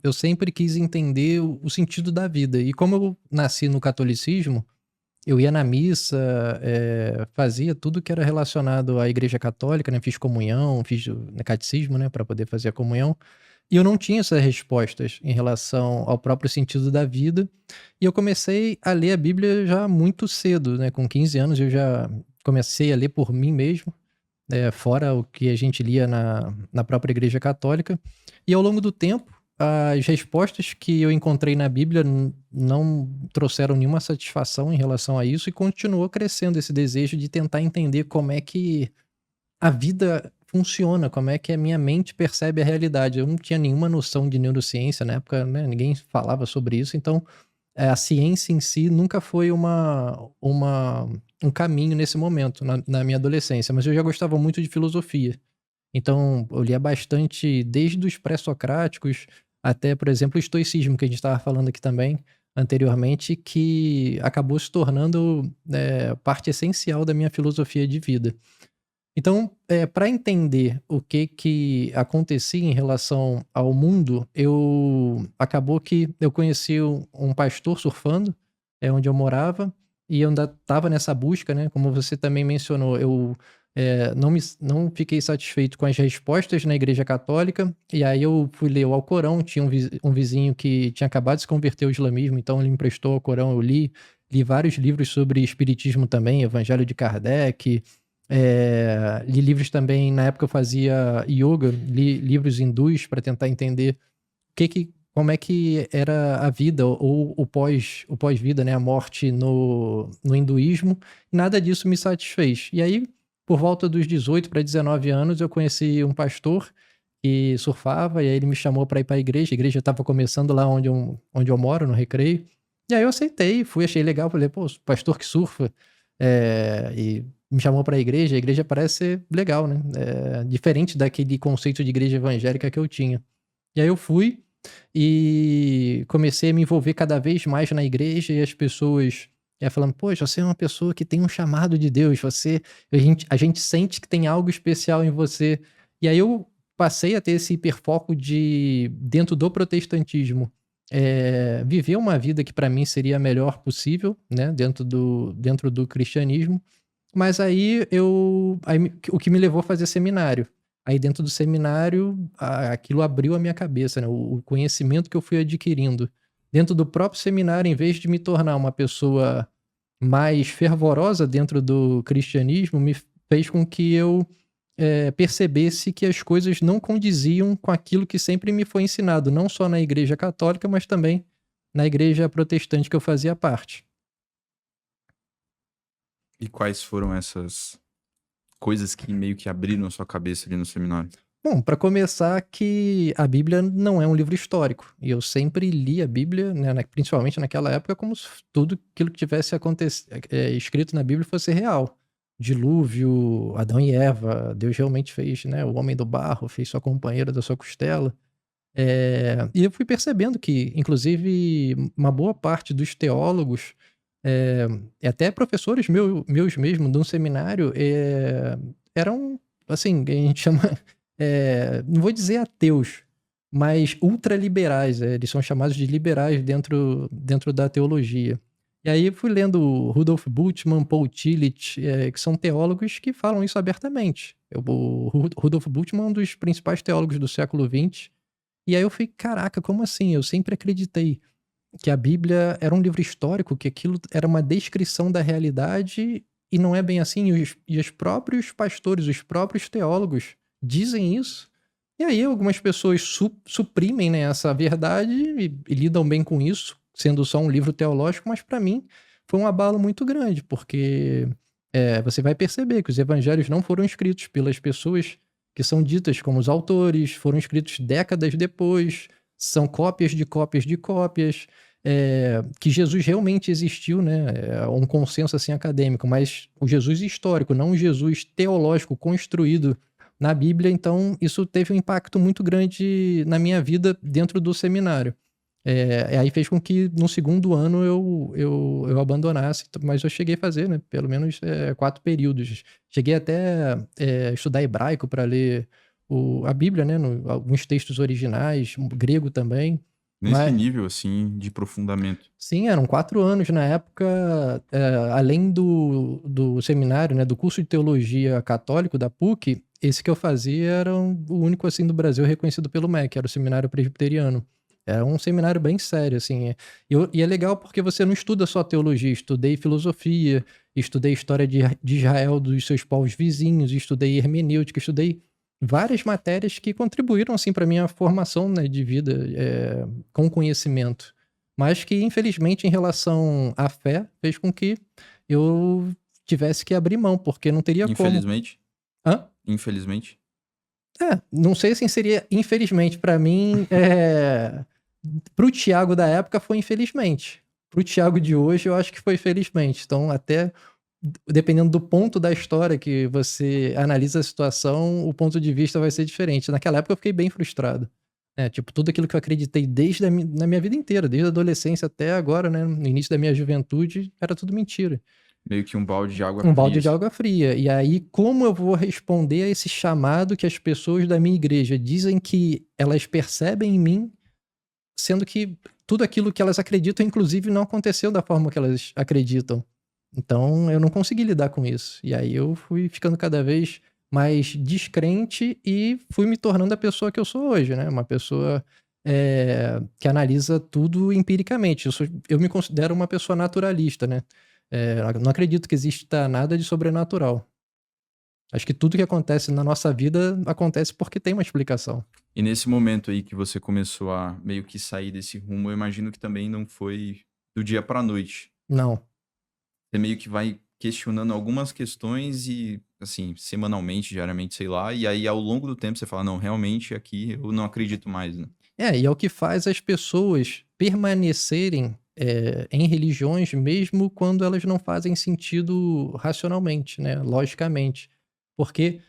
eu sempre quis entender o sentido da vida. E como eu nasci no catolicismo, eu ia na missa, fazia tudo que era relacionado à igreja católica, né, fiz comunhão, fiz o catecismo, né, para poder fazer a comunhão, e eu não tinha essas respostas em relação ao próprio sentido da vida, e eu comecei a ler a Bíblia já muito cedo, né, com 15 anos eu já comecei a ler por mim mesmo, fora o que a gente lia na própria igreja católica, e ao longo do tempo, as respostas que eu encontrei na Bíblia não trouxeram nenhuma satisfação em relação a isso e continuou crescendo esse desejo de tentar entender como é que a vida funciona, como é que a minha mente percebe a realidade. Eu não tinha nenhuma noção de neurociência na época, né, ninguém falava sobre isso, então, a ciência em si nunca foi um caminho nesse momento, na minha adolescência, mas eu já gostava muito de filosofia. Então, eu lia bastante desde os pré-socráticos até, por exemplo, o estoicismo, que a gente estava falando aqui também anteriormente, que acabou se tornando, parte essencial da minha filosofia de vida. Então, para entender o que acontecia em relação ao mundo, acabou que eu conheci um pastor surfando, onde eu morava, e eu ainda estava nessa busca, né, como você também mencionou, eu, não fiquei satisfeito com as respostas na igreja católica, e aí eu fui ler o Alcorão, tinha um vizinho que tinha acabado de se converter ao islamismo, então ele me emprestou o Alcorão, eu li vários livros sobre espiritismo também, Evangelho de Kardec, li livros também, na época eu fazia yoga, li livros hindus para tentar entender como é que era a vida ou o pós-vida, né, a morte no hinduísmo, e nada disso me satisfez. E aí, por volta dos 18 para 19 anos, eu conheci um pastor que surfava, e aí ele me chamou para ir para a igreja estava começando lá onde eu moro, no Recreio, e aí eu aceitei, fui, achei legal, falei: "Pô, pastor que surfa", e me chamou para a igreja parece ser legal, né, diferente daquele conceito de igreja evangélica que eu tinha. E aí eu fui e comecei a me envolver cada vez mais na igreja e as pessoas, falando: "Poxa, você é uma pessoa que tem um chamado de Deus, a gente sente que tem algo especial em você". E aí eu passei a ter esse hiperfoco de, dentro do protestantismo, viver uma vida que para mim seria a melhor possível, né, dentro do cristianismo, mas o que me levou a fazer seminário. Aí dentro do seminário, aquilo abriu a minha cabeça, né, o conhecimento que eu fui adquirindo. Dentro do próprio seminário, em vez de me tornar uma pessoa mais fervorosa dentro do cristianismo, me fez com que eu, percebesse que as coisas não condiziam com aquilo que sempre me foi ensinado, não só na igreja católica, mas também na igreja protestante que eu fazia parte. E quais foram essas coisas que meio que abriram a sua cabeça ali no seminário? Bom, para começar que a Bíblia não é um livro histórico, e eu sempre li a Bíblia, né, principalmente naquela época, como se tudo aquilo que tivesse escrito na Bíblia fosse real. Dilúvio, Adão e Eva, Deus realmente fez, né, o homem do barro, fez sua companheira da sua costela. E eu fui percebendo que, inclusive, uma boa parte dos teólogos, eh, e até professores meus mesmo, de um seminário, eram, assim, a gente chama, não vou dizer ateus, mas ultraliberais, eles são chamados de liberais dentro da teologia. E aí eu fui lendo Rudolf Bultmann, Paul Tillich, que são teólogos que falam isso abertamente. O Rudolf Bultmann é um dos principais teólogos do século XX, e aí eu fiquei: "Caraca, como assim? Eu sempre acreditei que a Bíblia era um livro histórico, que aquilo era uma descrição da realidade, e não é bem assim, e os próprios pastores, os próprios teólogos dizem isso". E aí algumas pessoas suprimem, né, essa verdade e lidam bem com isso, sendo só um livro teológico, mas para mim foi um abalo muito grande, porque, você vai perceber que os evangelhos não foram escritos pelas pessoas que são ditas como os autores, foram escritos décadas depois, são cópias de cópias de cópias, que Jesus realmente existiu, né, um consenso, assim, acadêmico, mas o Jesus histórico, não o Jesus teológico construído na Bíblia, então isso teve um impacto muito grande na minha vida dentro do seminário. Aí fez com que no segundo ano eu abandonasse, mas eu cheguei a fazer, né, pelo menos, 4 períodos. Cheguei até, estudar hebraico para ler a Bíblia, né, alguns textos originais, grego também. Nesse nível, assim, de aprofundamento. Sim, eram 4 anos na época, além do seminário, né, do curso de teologia católico da PUC, esse que eu fazia era o único, assim, do Brasil reconhecido pelo MEC, era o seminário presbiteriano. Era um seminário bem sério, assim. E é legal porque você não estuda só teologia, estudei filosofia, estudei história de Israel, dos seus povos vizinhos, estudei hermenêutica, estudei várias matérias que contribuíram, assim, para minha formação, né, de vida, com conhecimento. Mas que, infelizmente, em relação à fé, fez com que eu tivesse que abrir mão, porque não teria como. Infelizmente. Hã? Infelizmente. Não sei se seria infelizmente. Pra mim, pro Thiago da época foi infelizmente. Pro Thiago de hoje, eu acho que foi felizmente. Então, até dependendo do ponto da história que você analisa a situação, o ponto de vista vai ser diferente. Naquela época eu fiquei bem frustrado. Tipo, tudo aquilo que eu acreditei na minha vida inteira, desde a adolescência até agora, né, no início da minha juventude, era tudo mentira. Meio que um balde de água Um fria. balde de água fria. E aí, como eu vou responder a esse chamado que as pessoas da minha igreja dizem que elas percebem em mim, sendo que tudo aquilo que elas acreditam, inclusive, não aconteceu da forma que elas acreditam. Então, eu não consegui lidar com isso. E aí eu fui ficando cada vez mais descrente e fui me tornando a pessoa que eu sou hoje, né? Uma pessoa que analisa tudo empiricamente. Eu me considero uma pessoa naturalista, né? Não acredito que exista nada de sobrenatural. Acho que tudo que acontece na nossa vida acontece porque tem uma explicação. E nesse momento aí que você começou a meio que sair desse rumo, eu imagino que também não foi do dia pra noite. Não. Você meio que vai questionando algumas questões e, assim, semanalmente, diariamente, sei lá, e aí ao longo do tempo você fala, não, realmente aqui eu não acredito mais, né? E é o que faz as pessoas permanecerem em religiões mesmo quando elas não fazem sentido racionalmente, né? Logicamente. Porque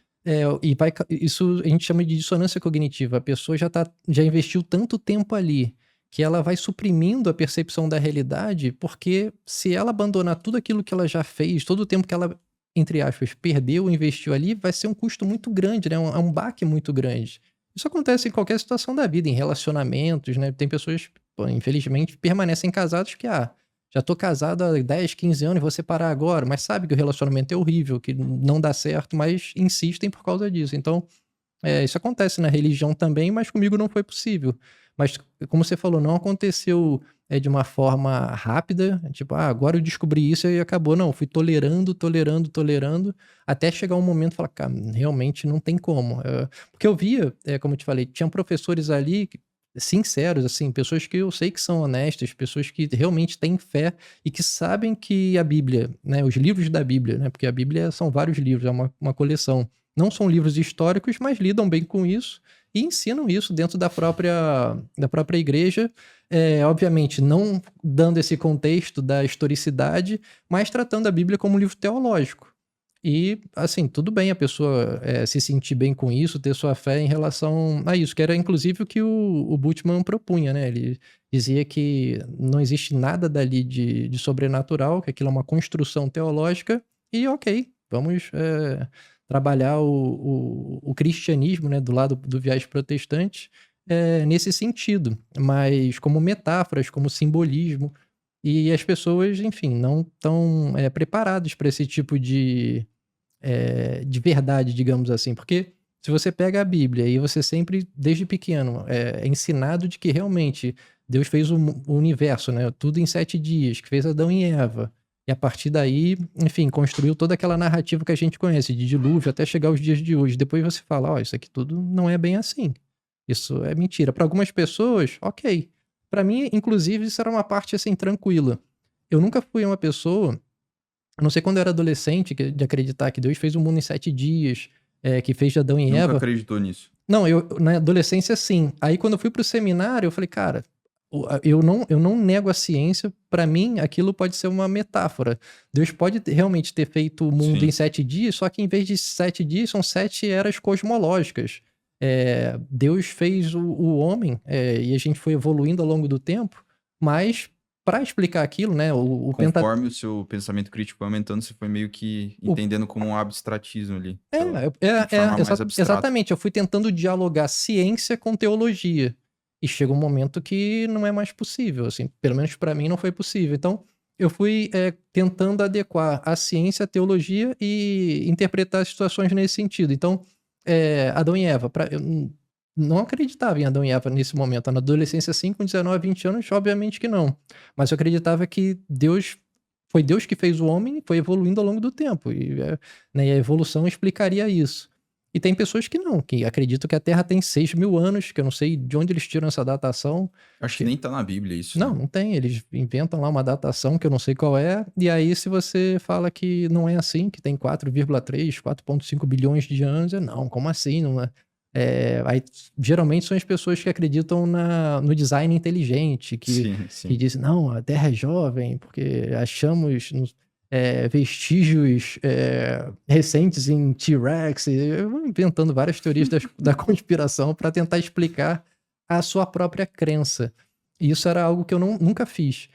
isso a gente chama de dissonância cognitiva. A pessoa já investiu tanto tempo ali que ela vai suprimindo a percepção da realidade, porque se ela abandonar tudo aquilo que ela já fez, todo o tempo que ela, entre aspas, perdeu ou investiu ali, vai ser um custo muito grande, né? É um baque muito grande. Isso acontece em qualquer situação da vida, em relacionamentos, né? Tem pessoas, pô, infelizmente, permanecem casados que, já tô casado há 10, 15 anos e vou separar agora, mas sabe que o relacionamento é horrível, que não dá certo, mas insistem por causa disso. Então, isso acontece na religião também, mas comigo não foi possível. Mas, como você falou, não aconteceu de uma forma rápida, tipo, agora eu descobri isso e acabou. Não, fui tolerando, tolerando, tolerando, até chegar um momento e falar, cara, realmente não tem como. Porque eu via, como eu te falei, tinham professores ali sinceros, assim, pessoas que eu sei que são honestas, pessoas que realmente têm fé e que sabem que a Bíblia, né, os livros da Bíblia, né, porque a Bíblia são vários livros, é uma coleção. Não são livros históricos, mas lidam bem com isso e ensinam isso dentro da própria igreja. Obviamente, não dando esse contexto da historicidade, mas tratando a Bíblia como um livro teológico. E, assim, tudo bem a pessoa se sentir bem com isso, ter sua fé em relação a isso, que era inclusive o que o Bultmann propunha, né? Ele dizia que não existe nada dali de sobrenatural, que aquilo é uma construção teológica, e ok, vamos trabalhar o cristianismo, né, do lado do viés protestante, nesse sentido, mas como metáforas, como simbolismo, e as pessoas, enfim, não estão preparadas para esse tipo de verdade, digamos assim, porque se você pega a Bíblia e você sempre, desde pequeno, é ensinado de que realmente Deus fez o universo, né, tudo em 7 dias, que fez Adão e Eva, e a partir daí, enfim, construiu toda aquela narrativa que a gente conhece, de dilúvio até chegar aos dias de hoje. Depois você fala, ó, isso aqui tudo não é bem assim. Isso é mentira. Para algumas pessoas, ok. Para mim, inclusive, isso era uma parte, assim, tranquila. Eu nunca fui uma pessoa, a não ser quando eu era adolescente, de acreditar que Deus fez o mundo em 7 dias, que fez de Adão e Nunca Eva. acreditou nisso? Não, eu na adolescência sim. Aí quando eu fui pro seminário, eu falei, cara, eu não nego a ciência, pra mim aquilo pode ser uma metáfora. Deus pode realmente ter feito o mundo Sim. em 7 dias, só que em vez de 7 dias, são 7 eras cosmológicas. Deus fez o homem, e a gente foi evoluindo ao longo do tempo, mas pra explicar aquilo, né, Conforme o seu pensamento crítico foi aumentando, você foi meio que entendendo como um abstratismo ali. De forma mais abstrata. exatamente. Eu fui tentando dialogar ciência com teologia. E chega um momento que não é mais possível, assim, pelo menos para mim não foi possível. Então, eu fui tentando adequar a ciência à teologia e interpretar as situações nesse sentido. Então, Adão e Eva, eu não acreditava em Adão e Eva nesse momento. Na adolescência, assim, com 19, 20 anos, obviamente que não. Mas eu acreditava que foi Deus que fez o homem e foi evoluindo ao longo do tempo. Né, e a evolução explicaria isso. E tem pessoas que não, que acreditam que a Terra tem 6.000 anos, que eu não sei de onde eles tiram essa datação. Acho que nem tá na Bíblia isso, Não, né? não tem. Eles inventam lá uma datação que eu não sei qual é. E aí, se você fala que não é assim, que tem 4,3, 4,5 bilhões de anos, não, como assim? Não é? Aí, geralmente são as pessoas que acreditam no design inteligente, que, Sim, que sim. dizem, não, a Terra é jovem, porque achamos vestígios recentes em T-Rex. Eu vou inventando várias teorias da conspiração para tentar explicar a sua própria crença. E isso era algo que eu nunca fiz.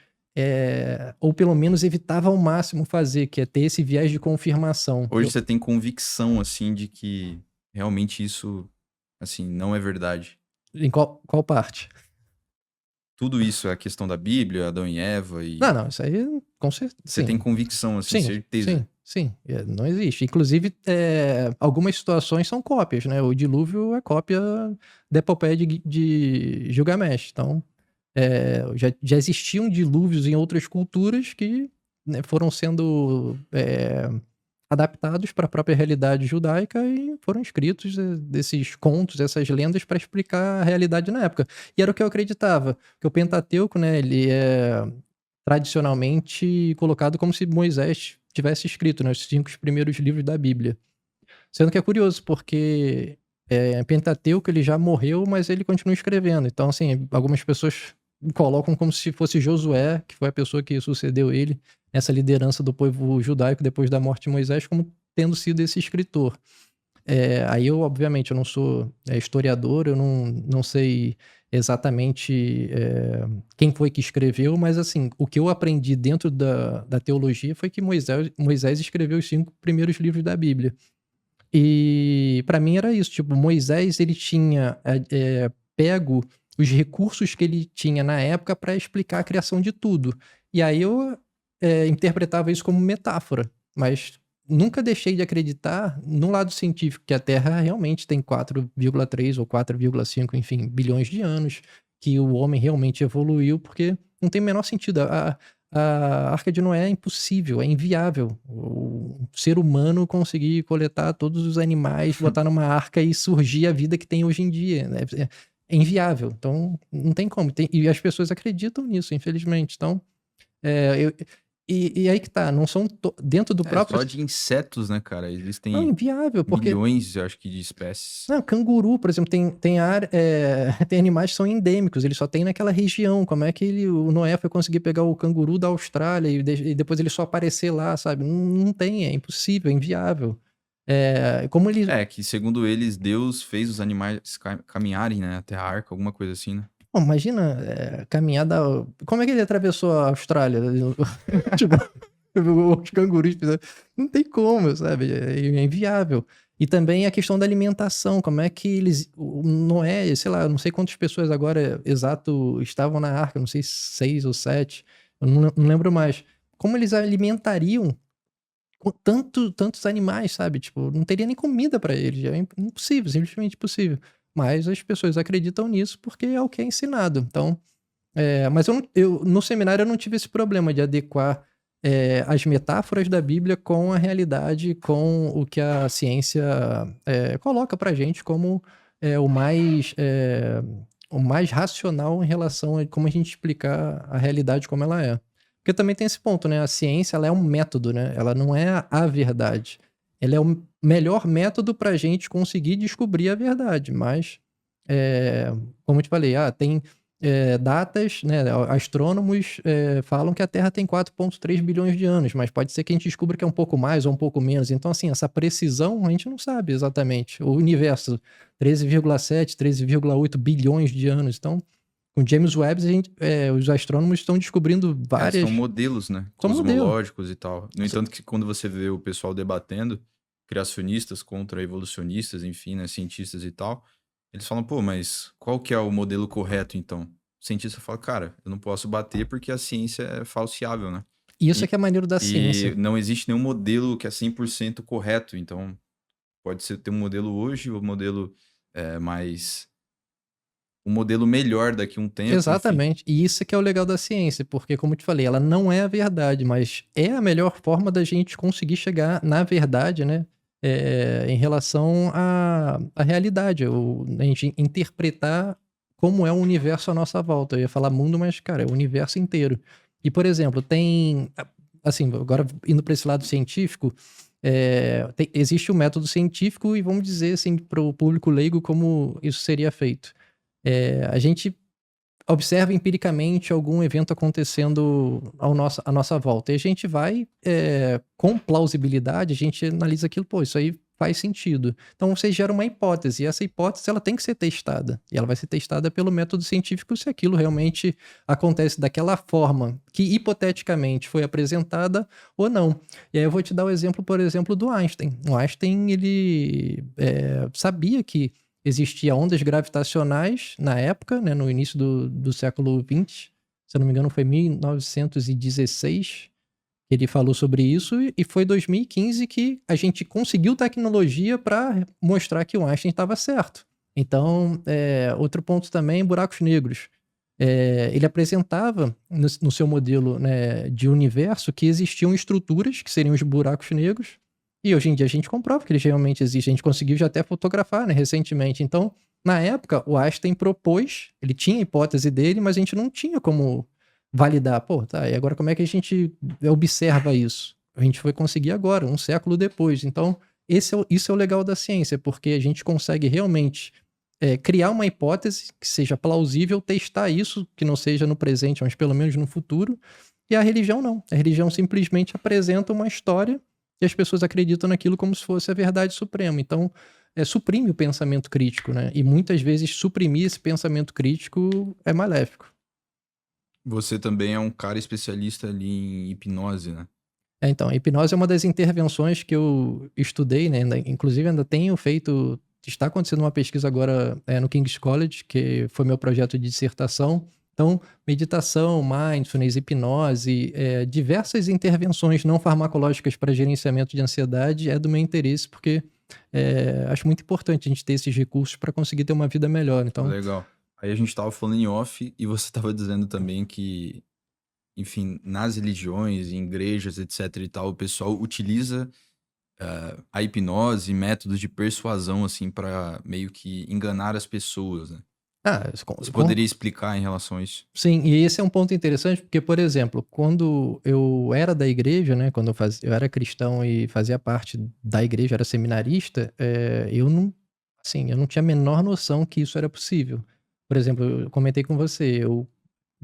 Ou pelo menos evitava ao máximo fazer, que é ter esse viés de confirmação. Hoje você tem convicção, assim, de que realmente isso, assim, não é verdade. Em qual parte? Tudo isso é a questão da Bíblia, Adão e Eva, Não, e não, isso aí com certeza. você tem Sim, convicção, assim, sim, certeza. sim, sim. Não existe. Inclusive, algumas situações são cópias, né? O dilúvio é cópia da epopeia de Gilgamesh. Então, já existiam dilúvios em outras culturas que, né, foram sendo adaptados para a própria realidade judaica e foram escritos desses contos, essas lendas para explicar a realidade na época. E era o que eu acreditava, que o Pentateuco, né, ele é tradicionalmente colocado como se Moisés tivesse escrito, né, os 5 primeiros livros da Bíblia. Sendo que é curioso, porque Pentateuco ele já morreu, mas ele continua escrevendo. Então, assim, algumas pessoas colocam como se fosse Josué, que foi a pessoa que sucedeu ele nessa liderança do povo judaico depois da morte de Moisés, como tendo sido esse escritor. Aí eu, obviamente, eu não sou historiador, eu não sei exatamente quem foi que escreveu, mas assim, o que eu aprendi dentro da teologia foi que Moisés escreveu os 5 primeiros livros da Bíblia. E para mim era isso, tipo, Moisés ele tinha pego os recursos que ele tinha na época para explicar a criação de tudo. E aí eu interpretava isso como metáfora, mas nunca deixei de acreditar no lado científico que a Terra realmente tem 4,3 ou 4,5, enfim, bilhões de anos, que o homem realmente evoluiu, porque não tem o menor sentido. A Arca de Noé é impossível, é inviável. O ser humano conseguir coletar todos os animais, botar numa arca e surgir a vida que tem hoje em dia, né? É inviável. Então, não tem como. E as pessoas acreditam nisso, infelizmente. Então, é, eu- e aí que tá, não são dentro do É, próprio. só de insetos, né, cara? Não, Existem inviável, porque milhões, eu acho que, de espécies. não, canguru, por exemplo, tem animais que são endêmicos, ele só tem naquela região. Como é que o Noé foi conseguir pegar o canguru da Austrália e depois ele só aparecer lá, sabe? Não tem, é impossível, é inviável. Como ele. É, que segundo eles, Deus fez os animais caminharem, né, até a arca, alguma coisa assim, né? Pô, imagina caminhada. Como é que ele atravessou a Austrália? Tipo, os cangurus fizeram. Não tem como, sabe? É inviável. E também a questão da alimentação, como é que eles. Não é, sei lá, eu não sei quantas pessoas agora exato estavam na arca, não sei, 6 ou 7, eu não lembro mais. Como eles alimentariam tantos animais, sabe? Tipo, não teria nem comida pra eles. É impossível, simplesmente impossível. Mas as pessoas acreditam nisso porque é o que é ensinado. Então, mas no seminário eu não tive esse problema de adequar as metáforas da Bíblia com a realidade, com o que a ciência coloca pra gente como o mais racional em relação a como a gente explicar a realidade como ela é. Porque também tem esse ponto, né? A ciência, ela é um método, né? Ela não é a verdade. Ela é o melhor método pra gente conseguir descobrir a verdade. Mas, como eu te falei, tem datas, né? Astrônomos falam que a Terra tem 4,3 bilhões de anos, mas pode ser que a gente descubra que é um pouco mais ou um pouco menos. Então, assim, essa precisão a gente não sabe exatamente. O universo, 13,7, 13,8 bilhões de anos. Então, com James Webb, os astrônomos estão descobrindo É, são várias. modelos, né, São modelo. cosmológicos e tal. No entanto, que quando você vê o pessoal debatendo, criacionistas contra evolucionistas, enfim, né, cientistas e tal, Eles falam, pô, mas qual que é o modelo correto, então? O cientista fala, cara, eu não posso bater porque a ciência é falseável, né? E isso é E, que é maneiro da e ciência. não existe nenhum modelo que é 100% correto, então pode ser ter um modelo hoje, um modelo mais... um modelo melhor daqui a um tempo, enfim. Exatamente. E isso que é o legal da ciência, porque, como eu te falei, ela não é a verdade, mas é a melhor forma da gente conseguir chegar na verdade, né? Em relação à realidade, a gente interpretar como é o universo à nossa volta. Eu ia falar mundo, mas, cara, é o universo inteiro. E, por exemplo, assim, agora indo para esse lado científico, existe o método científico e vamos dizer, assim, para o público leigo como isso seria feito. A gente observa empiricamente algum evento acontecendo à nossa volta. E a gente vai, com plausibilidade, a gente analisa aquilo, pô, isso aí faz sentido. Então você gera uma hipótese, e essa hipótese ela tem que ser testada. E ela vai ser testada pelo método científico se aquilo realmente acontece daquela forma que hipoteticamente foi apresentada ou não. E aí eu vou te dar o exemplo, por exemplo, do Einstein. O Einstein, ele sabia que existia ondas gravitacionais na época, né, no início do século XX, se eu não me engano foi 1916 que ele falou sobre isso, e foi 2015 que a gente conseguiu tecnologia para mostrar que o Einstein estava certo. Então, outro ponto também, buracos negros. Ele apresentava no seu modelo, né, de universo que existiam estruturas, que seriam os buracos negros, e hoje em dia a gente comprova que eles realmente existem. A gente conseguiu já até fotografar, né, recentemente. Então, na época, o Einstein propôs, ele tinha a hipótese dele, mas a gente não tinha como validar. Pô, tá, e agora como é que a gente observa isso? A gente foi conseguir agora, um século depois. Então, isso é o legal da ciência, porque a gente consegue realmente criar uma hipótese que seja plausível, testar isso, que não seja no presente, mas pelo menos no futuro. E a religião não. A religião simplesmente apresenta uma história e as pessoas acreditam naquilo como se fosse a verdade suprema. Então, suprime o pensamento crítico, né? E muitas vezes suprimir esse pensamento crítico é maléfico. Você também é um cara especialista ali em hipnose, né? Então, a hipnose é uma das intervenções que eu estudei, né? Inclusive, ainda tenho feito. Está acontecendo uma pesquisa agora no King's College, que foi meu projeto de dissertação. Então, meditação, mindfulness, hipnose, diversas intervenções não farmacológicas para gerenciamento de ansiedade é do meu interesse, porque acho muito importante a gente ter esses recursos para conseguir ter uma vida melhor. Então, Legal. Aí a gente tava falando em off e você tava dizendo também que, enfim, nas religiões, em igrejas, etc e tal, o pessoal utiliza a hipnose, métodos de persuasão, assim, pra meio que enganar as pessoas, né? ah, Você poderia explicar em relação a isso? sim, e esse é um ponto interessante, porque, por exemplo, quando eu era da igreja, né, quando eu era cristão e fazia parte da igreja, era seminarista, eu não, assim, eu não tinha a menor noção que isso era possível. Por exemplo, eu comentei com você,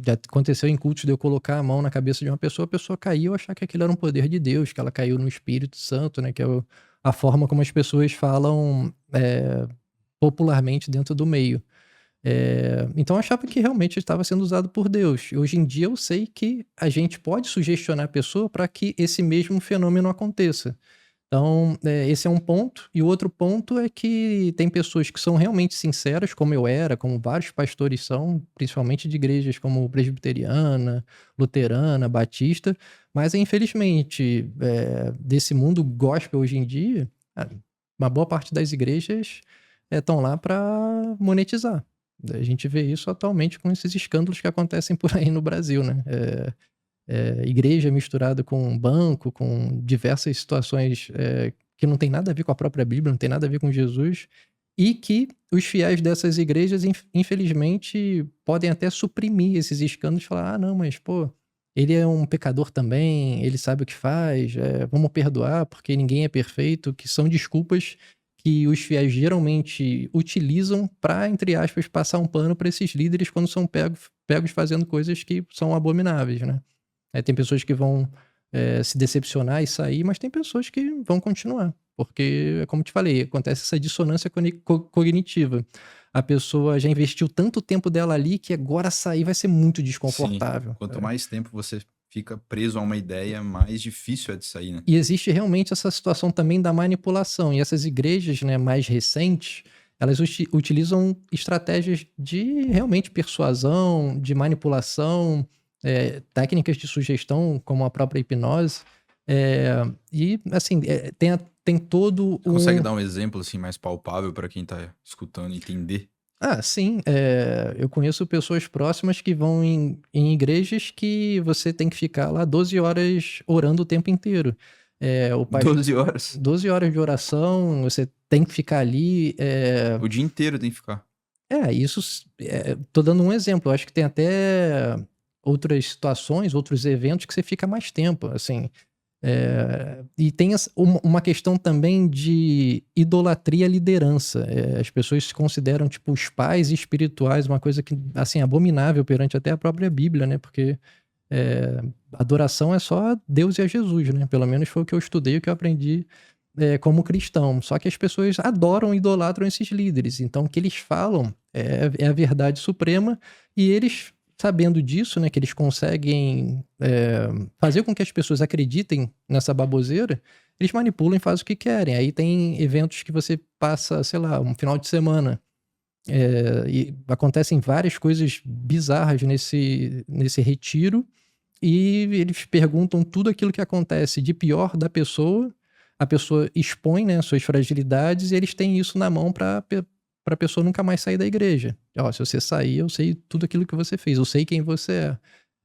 já aconteceu em cultos de eu colocar a mão na cabeça de uma pessoa, a pessoa caiu, eu achar que aquilo era um poder de Deus, que ela caiu no Espírito Santo, né, que é a forma como as pessoas falam popularmente dentro do meio. Então eu achava que realmente estava sendo usado por Deus. E hoje em dia eu sei que a gente pode sugestionar a pessoa para que esse mesmo fenômeno aconteça. Então, esse é um ponto. E o outro ponto é que tem pessoas que são realmente sinceras, como eu era, como vários pastores são, principalmente de igrejas como presbiteriana, luterana, batista. Mas, infelizmente, desse mundo gospel hoje em dia, uma boa parte das igrejas estão lá para monetizar. A gente vê isso atualmente com esses escândalos que acontecem por aí no Brasil, né? Igreja misturada com banco, com diversas situações que não tem nada a ver com a própria Bíblia, não tem nada a ver com Jesus, e que os fiéis dessas igrejas, infelizmente, podem até suprimir esses escândalos e falar: ah, não, mas pô, ele é um pecador também, ele sabe o que faz, vamos perdoar porque ninguém é perfeito, que são desculpas que os fiéis geralmente utilizam para, entre aspas, passar um pano para esses líderes quando são pegos fazendo coisas que são abomináveis, né? Tem pessoas que vão se decepcionar e sair, mas tem pessoas que vão continuar. Porque, como te falei, acontece essa dissonância cognitiva. A pessoa já investiu tanto tempo dela ali que agora sair vai ser muito Sim. desconfortável. Quanto mais tempo você fica preso a uma ideia, mais difícil é de sair, né? E existe realmente essa situação também da manipulação. E essas igrejas, né, mais recentes, elas utilizam estratégias de realmente persuasão, de manipulação, técnicas de sugestão, como a própria hipnose. E, assim, tem todo Consegue dar um exemplo assim mais palpável para quem tá escutando entender? Ah, sim. Eu conheço pessoas próximas que vão em igrejas que você tem que ficar lá 12 horas orando o tempo inteiro. O 12 horas? 12 horas de oração, você tem que ficar ali. O dia inteiro tem que ficar. Tô dando um exemplo. Eu acho que tem até outras situações, outros eventos que você fica mais tempo, assim. E tem uma questão também de idolatria à liderança. As pessoas se consideram, tipo, os pais espirituais, uma coisa que, assim, abominável perante até a própria Bíblia, né? Porque adoração é só a Deus e a Jesus, né? Pelo menos foi o que eu estudei, o que eu aprendi como cristão. Só que as pessoas adoram e idolatram esses líderes. Então, o que eles falam é a verdade suprema e eles, sabendo disso, né, que eles conseguem fazer com que as pessoas acreditem nessa baboseira, eles manipulam e fazem o que querem. Aí tem eventos que você passa, sei lá, um final de semana e acontecem várias coisas bizarras nesse retiro e eles perguntam tudo aquilo que acontece de pior da pessoa. A pessoa expõe, né, suas fragilidades e eles têm isso na mão para a pessoa nunca mais sair da igreja. Ó, se você sair, eu sei tudo aquilo que você fez, eu sei quem você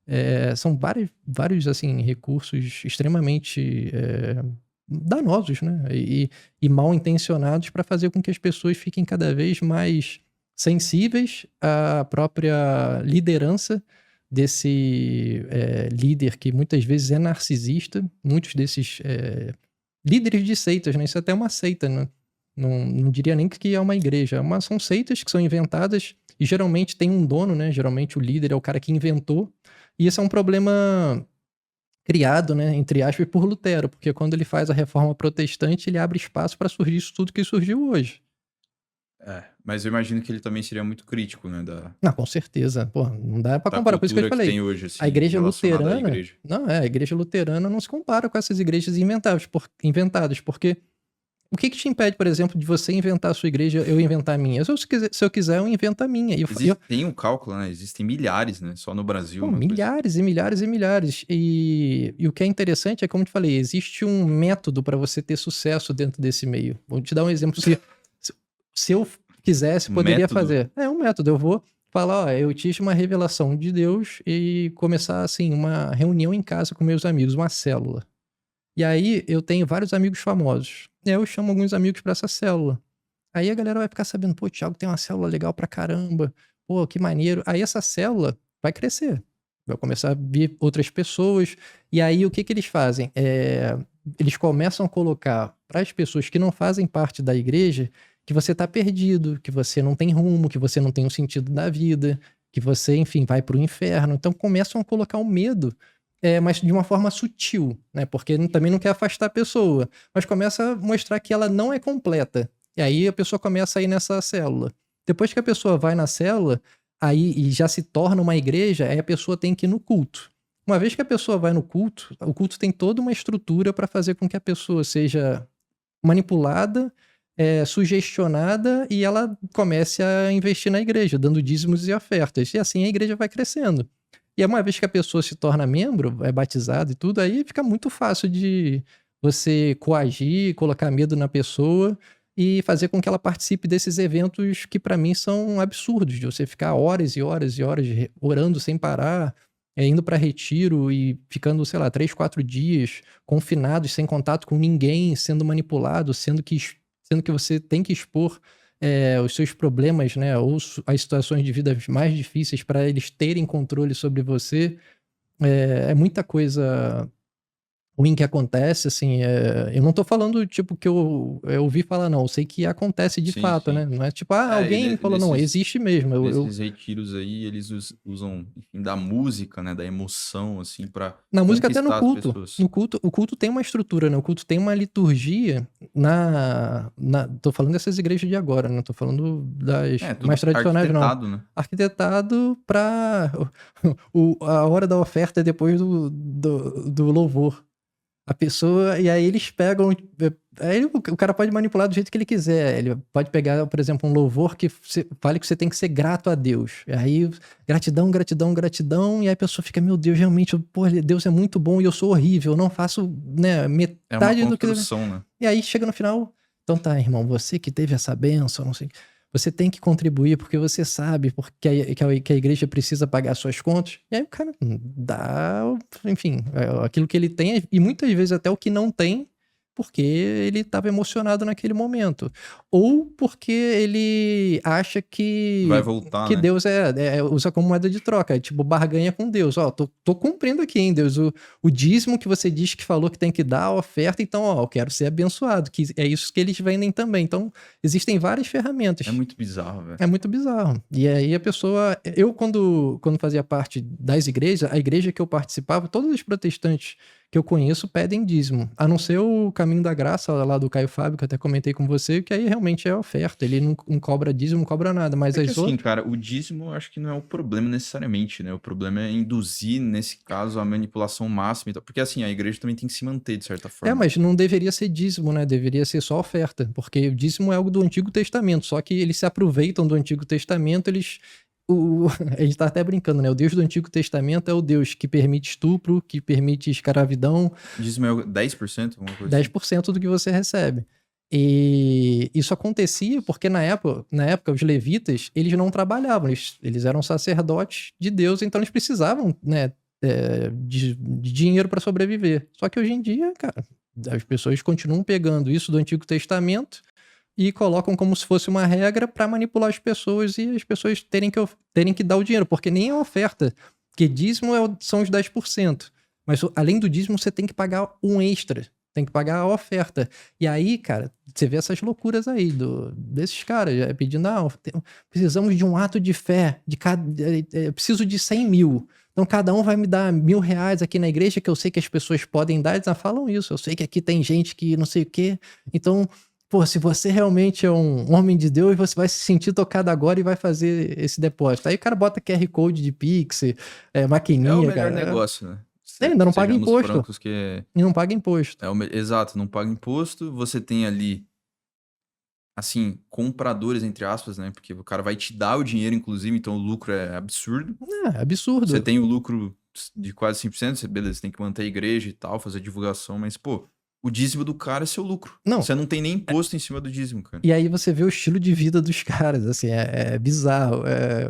é. São vários assim, recursos extremamente danosos, né? E mal intencionados para fazer com que as pessoas fiquem cada vez mais sensíveis à própria liderança desse líder que muitas vezes é narcisista. Muitos desses líderes de seitas, né? Isso é até uma seita, né? Não diria nem que é uma igreja, mas são seitas que são inventadas e geralmente tem um dono, né? Geralmente o líder é o cara que inventou. E esse é um problema criado, né, entre aspas, por Lutero, porque quando ele faz a reforma protestante, ele abre espaço para surgir isso tudo que surgiu hoje. Mas eu imagino que ele também seria muito crítico, né, Não, com certeza. Pô, não dá pra da comparar com isso que eu cultura te que falei. tem hoje, assim, A igreja relacionada à luterana. igreja. Não, a igreja luterana não se compara com essas igrejas inventadas, porque o que te impede, por exemplo, de você inventar a sua igreja, eu inventar a minha? Se eu quiser, eu invento a minha. Tem um cálculo, né? Existem milhares, né? Só no Brasil, Pô, uma coisa. milhares e milhares e milhares. E o que é interessante é, como eu te falei, existe um método para você ter sucesso dentro desse meio. Vou te dar um exemplo. Se eu quisesse, poderia Método? fazer. É um método. Eu vou falar, ó, eu tive uma revelação de Deus e começar, assim, uma reunião em casa com meus amigos, uma célula. E aí eu tenho vários amigos famosos. E aí eu chamo alguns amigos para essa célula. Aí a galera vai ficar sabendo, pô, o Thiago tem uma célula legal pra caramba. Pô, que maneiro. Aí essa célula vai crescer. Vai começar a vir outras pessoas. E aí o que eles fazem? Eles começam a colocar para as pessoas que não fazem parte da igreja que você tá perdido, que você não tem rumo, que você não tem um sentido da vida, que você, enfim, vai pro inferno. Então começam a colocar o medo, mas de uma forma sutil, né? Porque também não quer afastar a pessoa, mas começa a mostrar que ela não é completa. E aí a pessoa começa a ir nessa célula. Depois que a pessoa vai na célula, aí e já se torna uma igreja, aí a pessoa tem que ir no culto. Uma vez que a pessoa vai no culto, o culto tem toda uma estrutura para fazer com que a pessoa seja manipulada, sugestionada e ela comece a investir na igreja, dando dízimos e ofertas. E assim a igreja vai crescendo. E uma vez que a pessoa se torna membro, é batizada e tudo, aí fica muito fácil de você coagir, colocar medo na pessoa e fazer com que ela participe desses eventos que para mim são absurdos, de você ficar horas e horas e horas orando sem parar, indo para retiro e ficando, sei lá, 3, 4 dias confinados, sem contato com ninguém, sendo manipulado, sendo que você tem que expor os seus problemas, né, ou as situações de vida mais difíceis para eles terem controle sobre você. É muita coisa ruim que acontece, assim, eu não tô falando, tipo, que eu ouvi falar, não, eu sei que acontece de Sim, fato, sim. né, não é tipo, alguém falou, não, existe mesmo, Nesses retiros aí, eles usam, enfim, da música, né, da emoção, assim, pra na música até no conquistar as culto, pessoas. o culto tem uma estrutura, né, o culto tem uma liturgia tô falando dessas igrejas de agora, não tô falando das Tudo mais tradicionais, não, arquitetado, né? arquitetado pra a hora da oferta é depois do louvor. A pessoa, e aí eles pegam, aí o cara pode manipular do jeito que ele quiser. Ele pode pegar, por exemplo, um louvor que fale que você tem que ser grato a Deus. E aí, gratidão, gratidão, gratidão, e aí a pessoa fica, meu Deus, realmente, pô, Deus é muito bom e eu sou horrível, eu não faço, né, É uma metade do que... construção, né? E aí chega no final, então tá, irmão, você que teve essa bênção, não sei, você tem que contribuir porque você sabe porque que a igreja precisa pagar suas contas. E aí o cara dá, enfim, aquilo que ele tem e muitas vezes até o que não tem, porque ele estava emocionado naquele momento. Ou porque ele acha Vai voltar, que né? Deus usa como moeda de troca, tipo, barganha com Deus. Ó, tô cumprindo aqui, hein, Deus, o dízimo que você diz que falou que tem que dar, a oferta, então, ó, eu quero ser abençoado, que é isso que eles vendem também. Então, existem várias ferramentas. É muito bizarro, velho. É muito bizarro. E aí a pessoa... Eu, quando fazia parte das igrejas, a igreja que eu participava, todos os protestantes que eu conheço pedem dízimo. A não ser o Caminho da Graça, lá do Caio Fábio, que eu até comentei com você, que aí realmente é oferta. Ele não cobra dízimo, não cobra nada. Mas É que as assim, outras... cara, o dízimo eu acho que não é o problema necessariamente, né? O problema é induzir, nesse caso, a manipulação máxima e tal. Porque assim, a igreja também tem que se manter, de certa forma. mas não deveria ser dízimo, né? Deveria ser só oferta. Porque o dízimo é algo do Antigo Testamento. Só que eles se aproveitam do Antigo Testamento, a gente tá até brincando, né? O Deus do Antigo Testamento é o Deus que permite estupro, que permite escravidão, Dízimo é 10%, alguma coisa assim. 10% do que você recebe. E isso acontecia porque na época os levitas, eles não trabalhavam, eles eram sacerdotes de Deus, então eles precisavam, né, de dinheiro para sobreviver. Só que hoje em dia, cara, as pessoas continuam pegando isso do Antigo Testamento e colocam como se fosse uma regra para manipular as pessoas e as pessoas terem que dar o dinheiro, porque nem é oferta, porque dízimo são os 10%. Mas além do dízimo, você tem que pagar um extra, tem que pagar a oferta. E aí, cara, você vê essas loucuras aí desses caras pedindo, precisamos de um ato de fé, preciso de 100 mil. Então cada um vai me dar R$ 1.000 aqui na igreja, que eu sei que as pessoas podem dar, eles falam isso, eu sei que aqui tem gente que não sei o quê, então... Pô, se você realmente é um homem de Deus, você vai se sentir tocado agora e vai fazer esse depósito. Aí o cara bota QR Code de Pix, É o maquininha, melhor cara. negócio, né? Ainda não paga Sejamos imposto. francos que E não paga imposto. Exato, não paga imposto. Você tem ali, assim, compradores, entre aspas, né? Porque o cara vai te dar o dinheiro, inclusive, então o lucro é absurdo. É absurdo. Você tem o lucro de quase 5%, beleza, você tem que manter a igreja e tal, fazer divulgação, mas, pô, o dízimo do cara é seu lucro. Não. Você não tem nem imposto em cima do dízimo, cara. E aí você vê o estilo de vida dos caras, assim, é bizarro.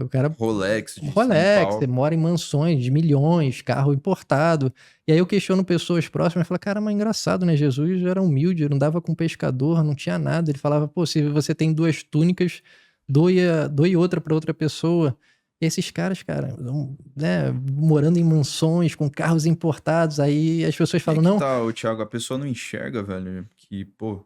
O cara... Rolex, de você mora em mansões de milhões, carro importado. E aí eu questiono pessoas próximas e falo, cara, mas engraçado, né? Jesus era humilde, não dava com pescador, não tinha nada. Ele falava, pô, se você tem 2 túnicas, doe outra para outra pessoa. Esses caras, cara, né, morando em mansões, com carros importados, aí as pessoas falam, não... Tá, Thiago, a pessoa não enxerga, velho, que, pô,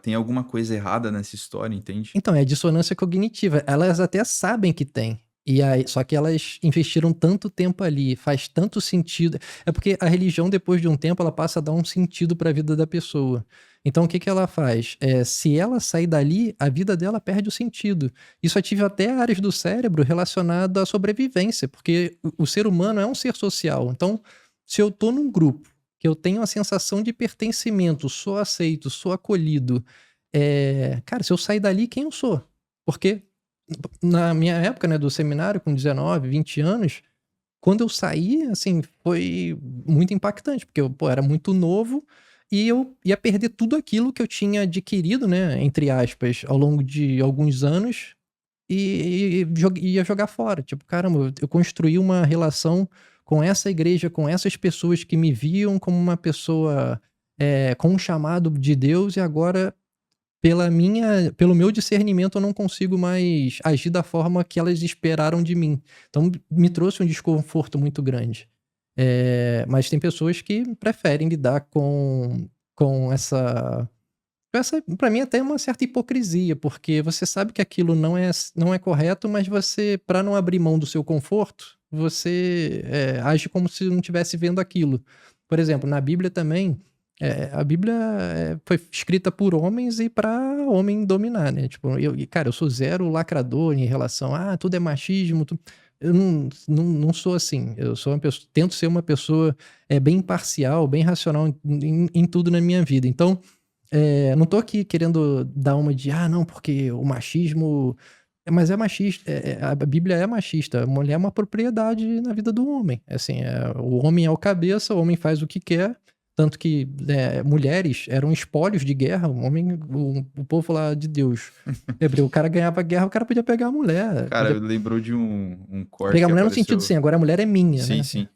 tem alguma coisa errada nessa história, entende? Então, é dissonância cognitiva. Elas até sabem que tem. E aí, só que elas investiram tanto tempo ali, faz tanto sentido. É porque a religião, depois de um tempo, ela passa a dar um sentido para a vida da pessoa. Então, o que ela faz? Se ela sair dali, a vida dela perde o sentido. Isso ativa até áreas do cérebro relacionadas à sobrevivência, porque o ser humano é um ser social. Então, se eu tô num grupo, que eu tenho a sensação de pertencimento, sou aceito, sou acolhido, cara, se eu sair dali, quem eu sou? Porque na minha época, né, do seminário, com 19, 20 anos, quando eu saí, assim, foi muito impactante, porque eu, era muito novo e eu ia perder tudo aquilo que eu tinha adquirido, né, entre aspas, ao longo de alguns anos e ia jogar fora. Tipo, caramba, eu construí uma relação com essa igreja, com essas pessoas que me viam como uma pessoa com um chamado de Deus e agora pelo meu discernimento, eu não consigo mais agir da forma que elas esperaram de mim. Então, me trouxe um desconforto muito grande. Mas tem pessoas que preferem lidar com essa para mim, até uma certa hipocrisia, porque você sabe que aquilo não é correto, mas você, para não abrir mão do seu conforto, você age como se não estivesse vendo aquilo. Por exemplo, na Bíblia também, a Bíblia foi escrita por homens e para homem dominar, né? Tipo, cara, eu sou zero lacrador em relação a tudo é machismo. eu não sou assim. Eu sou uma pessoa, tento ser uma pessoa bem imparcial, bem racional em tudo na minha vida. Então, não tô aqui querendo dar uma de, não, porque o machismo. Mas é machista, a Bíblia é machista. A mulher é uma propriedade na vida do homem. Assim, o homem é o cabeça, o homem faz o que quer. Tanto que mulheres eram espólios de guerra. O povo lá de Deus. Hebreu, o cara ganhava guerra, o cara podia pegar a mulher. Cara, lembrou de um corte Pegar a que mulher no sentido apareceu. assim, agora a mulher é minha, Sim, né? sim.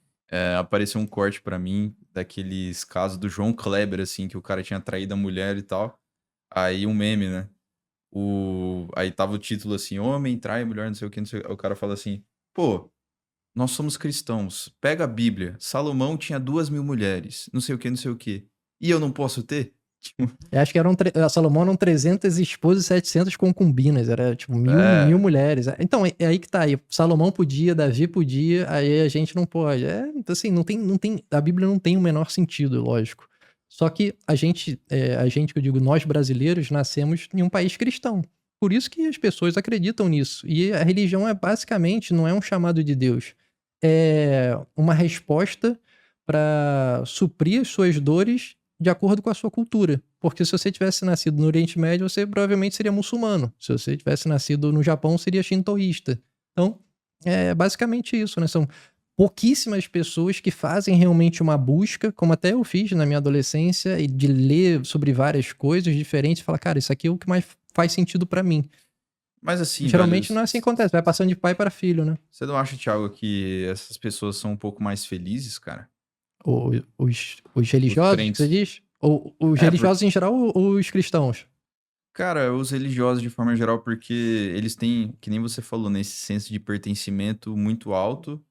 Apareceu um corte pra mim daqueles casos do João Kleber, assim, que o cara tinha traído a mulher e tal. Aí um meme, né? Aí tava o título assim, homem trai mulher, não sei o que, não sei o que. Aí o cara fala assim, pô, nós somos cristãos, pega a Bíblia, Salomão tinha 2.000 mulheres, não sei o que, não sei o que. E eu não posso ter? Tipo, Eu acho que Salomão eram 300 esposas e 700 concubinas. Era tipo mil é. mulheres. Então, é aí que tá. Aí, Salomão podia, Davi podia, aí a gente não pode. Assim, a Bíblia não tem o menor sentido, lógico. Só que a gente, que eu digo, nós brasileiros, nascemos em um país cristão. Por isso que as pessoas acreditam nisso. E a religião basicamente, não é um chamado de Deus. É uma resposta para suprir as suas dores de acordo com a sua cultura. Porque se você tivesse nascido no Oriente Médio, você provavelmente seria muçulmano. Se você tivesse nascido no Japão, seria shintoísta. Então, é basicamente isso, né? São pouquíssimas pessoas que fazem realmente uma busca, como até eu fiz na minha adolescência, e de ler sobre várias coisas diferentes e falar, cara, isso aqui é o que mais faz sentido pra mim. Mas assim, velho, Geralmente não é assim que acontece, vai passando de pai para filho, né? você não acha, Thiago, que essas pessoas são um pouco mais felizes, cara? Os Os religiosos, que você crentes. diz? Ou os É, religiosos em geral ou os cristãos? cara, os religiosos de forma geral, porque eles têm, que nem você falou, né, esse senso de pertencimento muito alto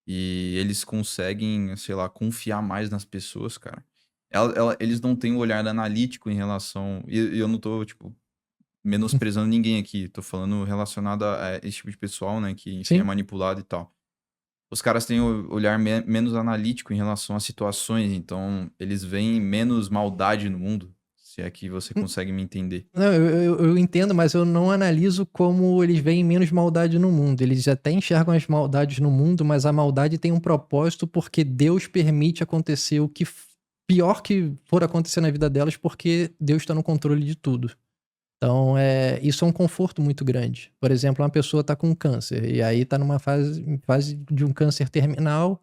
e eles conseguem, sei lá, confiar mais nas pessoas, cara. Eles não têm um olhar analítico em relação. E eu não tô, tipo, menosprezando ninguém aqui, tô falando relacionado a esse tipo de pessoal, né, que, enfim, é Sim. manipulado e tal. Os caras têm o olhar menos analítico em relação às situações, então eles veem menos maldade no mundo, se é que você consegue me entender. Não, eu entendo, mas eu não analiso como eles veem menos maldade no mundo. Eles até enxergam as maldades no mundo, mas a maldade tem um propósito porque Deus permite acontecer o que pior que for acontecer na vida delas, porque Deus está no controle de tudo. Então, isso é um conforto muito grande. Por exemplo, uma pessoa está com câncer e aí está numa fase de um câncer terminal.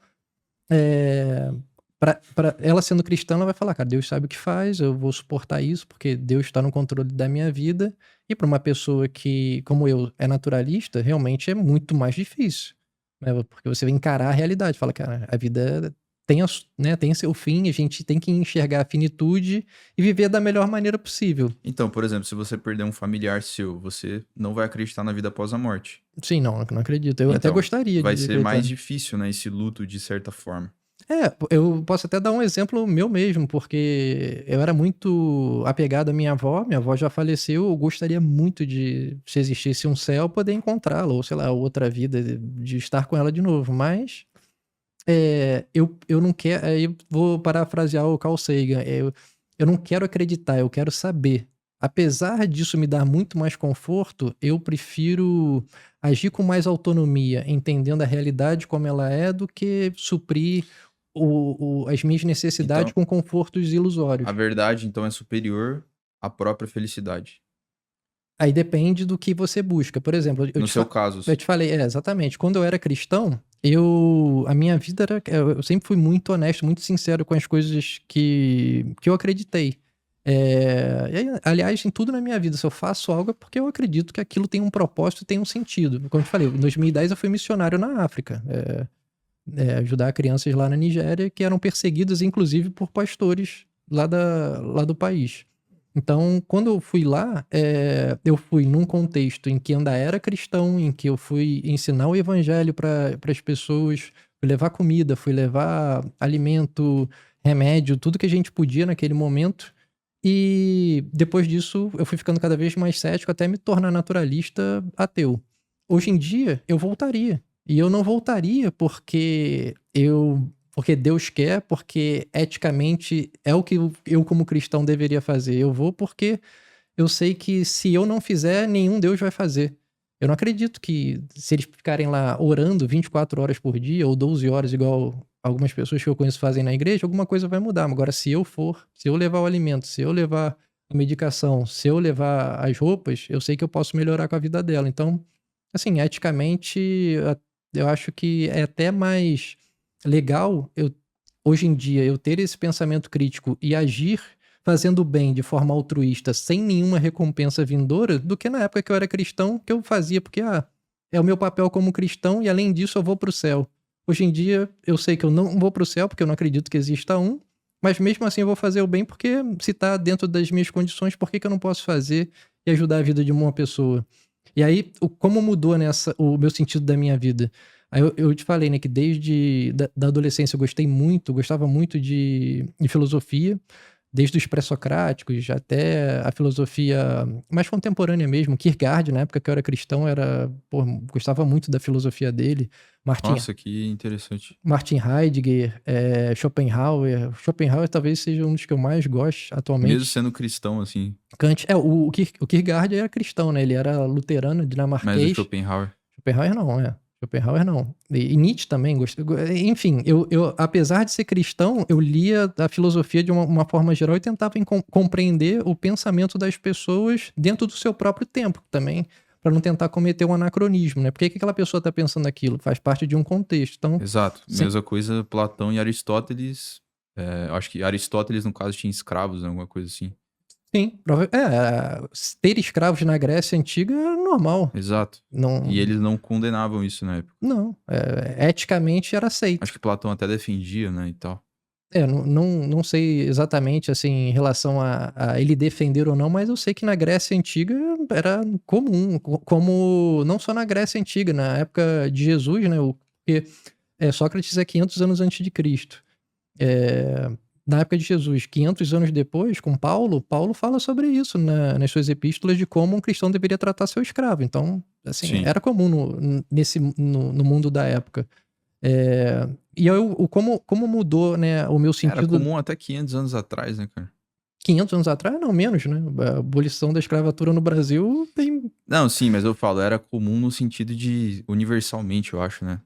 É, pra ela sendo cristã, ela vai falar, cara, Deus sabe o que faz, eu vou suportar isso, porque Deus está no controle da minha vida. E para uma pessoa que, como eu, é naturalista, realmente é muito mais difícil. Né? Porque você vai encarar a realidade. Fala, cara, a vida tem seu fim, a gente tem que enxergar a finitude e viver da melhor maneira possível. Então, por exemplo, se você perder um familiar seu, você não vai acreditar na vida após a morte. Sim, não acredito. Eu até Então, gostaria vai de ser acreditar. mais difícil, né, esse luto de certa forma. Eu posso até dar um exemplo meu mesmo, porque eu era muito apegado à minha avó já faleceu, eu gostaria muito de, se existisse um céu, poder encontrá-la, ou sei lá, outra vida, de estar com ela de novo, mas eu não quero, aí eu vou parafrasear o Carl Sagan, eu não quero acreditar, eu quero saber. Apesar disso me dar muito mais conforto, eu prefiro agir com mais autonomia, entendendo a realidade como ela é, do que suprir as minhas necessidades Então, com confortos a ilusórios. verdade, então, é superior à própria felicidade. Aí depende do que você busca. Por exemplo, No seu caso, eu te falei, exatamente. Quando eu era cristão, a minha vida era. Eu sempre fui muito honesto, muito sincero com as coisas que eu acreditei. Aliás, em tudo na minha vida, se eu faço algo é porque eu acredito que aquilo tem um propósito e tem um sentido. Como eu te falei, em 2010 eu fui missionário na África. Ajudar crianças lá na Nigéria que eram perseguidas, inclusive, por pastores lá do país. Então, quando eu fui lá, eu fui num contexto em que ainda era cristão, em que eu fui ensinar o evangelho para as pessoas, fui levar comida, fui levar alimento, remédio, tudo que a gente podia naquele momento. E depois disso, eu fui ficando cada vez mais cético até me tornar naturalista ateu. Hoje em dia, eu voltaria. E eu não voltaria porque Deus quer, porque eticamente é o que eu como cristão deveria fazer. Eu vou porque eu sei que se eu não fizer, nenhum Deus vai fazer. Eu não acredito que se eles ficarem lá orando 24 horas por dia ou 12 horas, igual algumas pessoas que eu conheço fazem na igreja, alguma coisa vai mudar. Agora, se eu levar o alimento, se eu levar a medicação, se eu levar as roupas, eu sei que eu posso melhorar com a vida dela. Então, assim, eticamente, eu acho que é até mais legal hoje em dia eu ter esse pensamento crítico e agir fazendo o bem de forma altruísta, sem nenhuma recompensa vindoura, do que na época que eu era cristão, que eu fazia porque, é o meu papel como cristão e além disso eu vou pro céu. Hoje em dia eu sei que eu não vou pro céu porque eu não acredito que exista um, mas mesmo assim eu vou fazer o bem porque se tá dentro das minhas condições, por que que eu não posso fazer e ajudar a vida de uma pessoa? E aí, como mudou o meu sentido da minha vida? Aí eu te falei, né, que desde da adolescência eu gostava muito de filosofia, desde os pré-socráticos até a filosofia mais contemporânea mesmo. Kierkegaard, na época que eu era cristão, gostava muito da filosofia dele. Martin, Nossa, que interessante. Martin Heidegger, Schopenhauer. Schopenhauer talvez seja um dos que eu mais gosto Mesmo atualmente. sendo cristão, assim. Kant, o Kierkegaard era cristão, né? Ele era luterano, Mas o dinamarquês. Schopenhauer. Schopenhauer não, é. Schopenhauer não. E Nietzsche também. Enfim, apesar de ser cristão, eu lia a filosofia de uma forma geral e tentava compreender o pensamento das pessoas dentro do seu próprio tempo também, para não tentar cometer um anacronismo, né? Por que que aquela pessoa está pensando aquilo? Faz parte de um contexto. Então, Exato. sim, Mesma coisa, Platão e Aristóteles. Acho que Aristóteles, no caso, tinha escravos, né, alguma coisa assim. sim, ter escravos na Grécia Antiga é normal. Exato. Não, E eles não condenavam isso na época. não, eticamente era Acho aceito. que Platão até defendia, né, e tal. Não sei exatamente, assim, em relação a ele defender ou não, mas eu sei que na Grécia Antiga era comum, como não só na Grécia Antiga, na época de Jesus, né, porque Sócrates é 500 anos antes de Cristo. Na época de Jesus, 500 anos depois, com Paulo fala sobre isso nas suas epístolas de como um cristão deveria tratar seu escravo. Então, assim, Sim. era comum no mundo da época. E como mudou, né, o meu Era sentido comum até 500 anos atrás, né, cara? 500 anos atrás? Não, menos, né? A abolição da escravatura no Brasil tem... Não, sim, mas eu falo, era comum no sentido de universalmente, eu acho, né?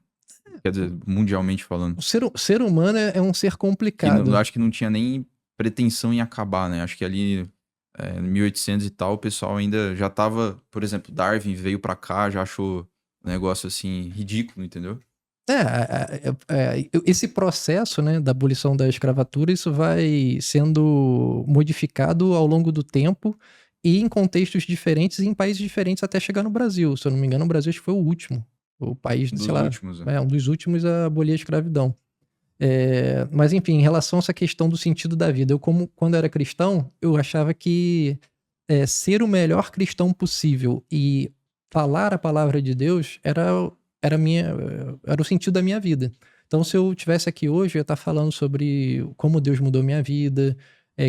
Quer dizer, mundialmente falando. O ser humano é um ser Que não, complicado. acho que não tinha nem pretensão em acabar, né? Acho que ali, em 1800 e tal, o pessoal ainda já tava... Por exemplo, Darwin veio pra cá, já achou um negócio, assim, ridículo, entendeu? Esse processo, né, da abolição da escravatura, isso vai sendo modificado ao longo do tempo e em contextos diferentes e em países diferentes até chegar no Brasil. Se eu não me engano, o Brasil acho que foi o último. O país, sei Dos lá, últimos, né? um dos últimos a abolir a escravidão. Mas enfim, em relação a essa questão do sentido da vida, quando eu era cristão, eu achava que ser o melhor cristão possível e falar a palavra de Deus era o sentido da minha vida. Então, se eu tivesse aqui hoje, eu ia estar falando sobre como Deus mudou minha vida,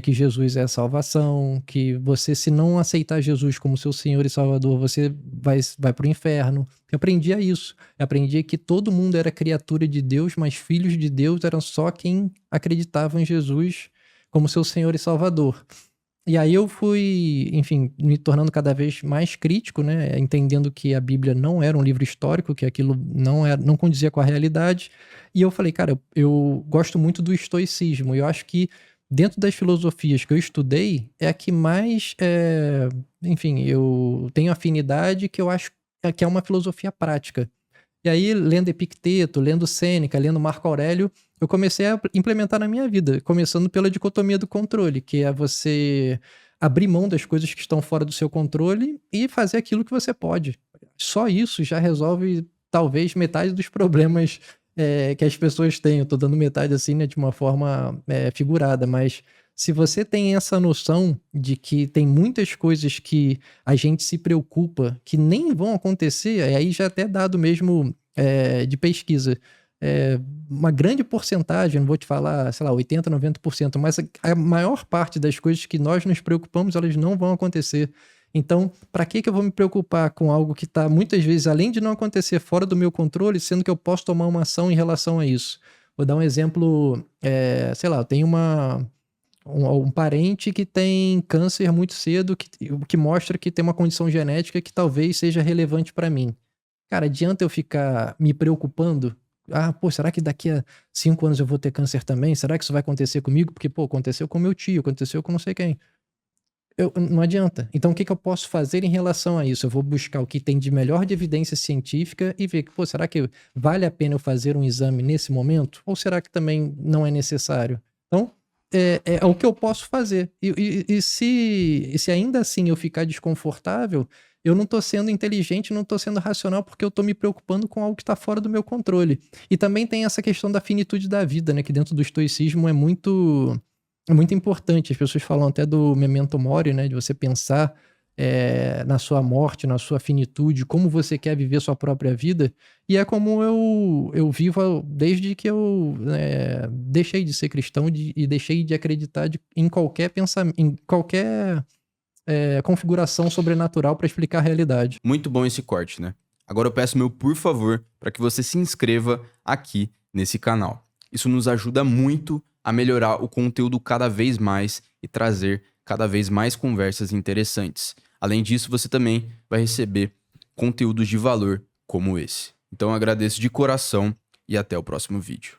que Jesus é a salvação, que você, se não aceitar Jesus como seu Senhor e Salvador, você vai para o inferno. Eu aprendia isso. Eu aprendia que todo mundo era criatura de Deus, mas filhos de Deus eram só quem acreditava em Jesus como seu Senhor e Salvador. E aí eu fui, enfim, me tornando cada vez mais crítico, né? Entendendo que a Bíblia não era um livro histórico, que aquilo não condizia com a realidade. E eu falei, cara, eu gosto muito do estoicismo. E eu acho que dentro das filosofias que eu estudei, é a que mais, enfim, eu tenho afinidade, que eu acho que é uma filosofia prática. E aí, lendo Epicteto, lendo Sêneca, lendo Marco Aurélio, eu comecei a implementar na minha vida, começando pela dicotomia do controle, que é você abrir mão das coisas que estão fora do seu controle e fazer aquilo que você pode. Só isso já resolve, talvez, metade dos problemas que as pessoas têm. Eu tô dando metade assim, né, de uma forma figurada, mas se você tem essa noção de que tem muitas coisas que a gente se preocupa que nem vão acontecer, aí já é até dado mesmo de pesquisa. Uma grande porcentagem, não vou te falar, sei lá, 80%, 90%, mas a maior parte das coisas que nós nos preocupamos, elas não vão acontecer. Então, para que eu vou me preocupar com algo que está, muitas vezes, além de não acontecer, fora do meu controle, sendo que eu posso tomar uma ação em relação a isso? Vou dar um exemplo, sei lá, eu tenho um parente que tem câncer muito cedo, que mostra que tem uma condição genética que talvez seja relevante para mim. Cara, adianta eu ficar me preocupando? Ah, pô, será que daqui a 5 anos eu vou ter câncer também? Será que isso vai acontecer comigo? Porque, pô, aconteceu com meu tio, aconteceu com não sei quem. Não adianta. Então, o que eu posso fazer em relação a isso? Eu vou buscar o que tem de melhor de evidência científica e ver que, pô, será que vale a pena eu fazer um exame nesse momento? Ou será que também não é necessário? Então, é o que eu posso fazer. E se ainda assim eu ficar desconfortável, eu não tô sendo inteligente, não tô sendo racional, porque eu tô me preocupando com algo que tá fora do meu controle. E também tem essa questão da finitude da vida, né? Que dentro do estoicismo é muito importante. As pessoas falam até do memento mori, né? De você pensar na sua morte, na sua finitude, como você quer viver sua própria vida. E é como eu vivo desde que eu deixei de ser cristão e deixei de acreditar em qualquer pensamento, em qualquer configuração sobrenatural para explicar a realidade. Muito bom esse corte, né? Agora eu peço meu por favor para que você se inscreva aqui nesse canal. Isso nos ajuda muito a melhorar o conteúdo cada vez mais e trazer cada vez mais conversas interessantes. Além disso, você também vai receber conteúdos de valor como esse. Então eu agradeço de coração e até o próximo vídeo.